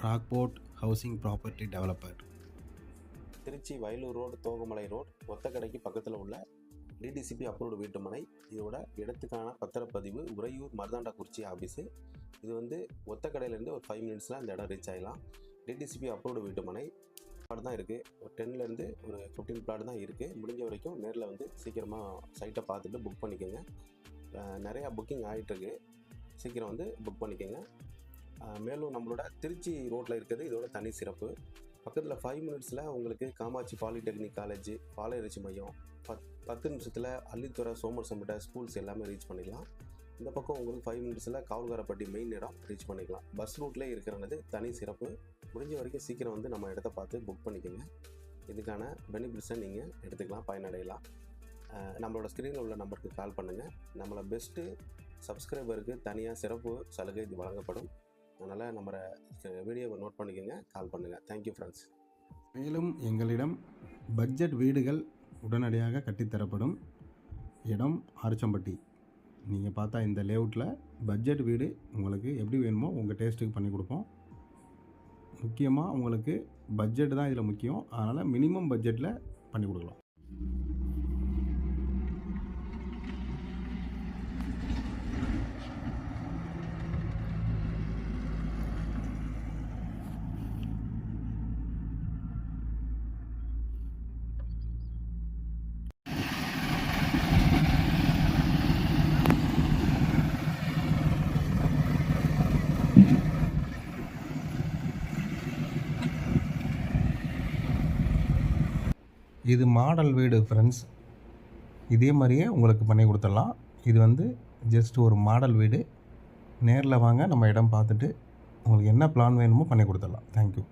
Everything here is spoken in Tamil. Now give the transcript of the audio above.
Rockfort housing property developer. Trichy Vayalur road, Thogamalai road, ஒத்தக்கடைக்கு பக்கத்தில் உள்ள டிடிசிபி அப்ரூவ்டு வீட்டுமனை. இதோட இடத்துக்கான பத்திரப்பதிவு உறையூர் மருதாண்டாக்குறிச்சி ஆஃபீஸு. இது வந்து ஒத்தக்கடையிலேருந்து ஒரு 5 மினிட்ஸில் அந்த இடம் ரீச் ஆகிடலாம். டிடிசிபி அப்ரூவ்டு வீட்டுமனை பிளாட் தான் இருக்குது. ஒரு 10லேருந்து ஒரு 15 பிளாட் தான் இருக்குது. முடிஞ்ச வரைக்கும் நேரில் வந்து சீக்கிரமாக சைட்டை பார்த்துட்டு புக் பண்ணிக்கோங்க. நிறையா புக்கிங் ஆகிட்டுருக்கு, சீக்கிரம் வந்து புக் பண்ணிக்கோங்க. மேலும் நம்மளோட திருச்சி ரோட்டில் இருக்கிறது இதோட தனி சிறப்பு. பக்கத்தில் 5 மினிட்ஸில் உங்களுக்கு காமாட்சி பாலிடெக்னிக் காலேஜ், பாலையரிச்சி மையம், 10 நிமிஷத்தில் அள்ளித்துறை, சோமர்சம்பேட்டை ஸ்கூல்ஸ் எல்லாமே ரீச் பண்ணிக்கலாம். இந்த பக்கம் உங்களுக்கு 5 மினிட்ஸில் காவல்காரப்பட்டி மெயின் இடம் ரீச் பண்ணிக்கலாம். பஸ் ரூட்லேயே இருக்கிறது தனி சிறப்பு. முடிஞ்ச வரைக்கும் சீக்கிரம் வந்து நம்ம இடத்த பார்த்து புக் பண்ணிக்கோங்க. இதுக்கான பெனிஃபிட்ஸை நீங்கள் எடுத்துக்கலாம், பயனடையலாம். நம்மளோட ஸ்க்ரீனில் உள்ள நம்பருக்கு கால் பண்ணுங்கள். நம்மளை பெஸ்ட்டு சப்ஸ்கிரைபருக்கு தனியாக சிறப்பு சலுகை இது வழங்கப்படும். அதனால் நம்ம வீடியோவை நோட் பண்ணிக்கோங்க, கால் பண்ணுங்கள். Thank you friends. மேலும் எங்களிடம் பட்ஜெட் வீடுகள் உடனடியாக கட்டித்தரப்படும். இடம் ஆர்ச்சம்பட்டி. நீங்கள் பார்த்தா இந்த லேஅவுட்டில் பட்ஜெட் வீடு உங்களுக்கு எப்படி வேணுமோ உங்கள் டேஸ்ட்டுக்கு பண்ணி கொடுப்போம். முக்கியமாக உங்களுக்கு பட்ஜெட் தான் இதில் முக்கியம். அதனால் மினிமம் பட்ஜெட்டில் பண்ணி கொடுக்கலாம். இது மாடல் வீடு ஃப்ரெண்ட்ஸ். இதே மாதிரியே உங்களுக்கு பண்ணி கொடுத்துடலாம். இது வந்து ஜஸ்ட் ஒரு மாடல் வீடு. நேரில் வாங்க, நம்ம இடம் பார்த்துட்டு உங்களுக்கு என்ன பிளான் வேணுமோ பண்ணி கொடுத்துடலாம். தேங்க்யூ.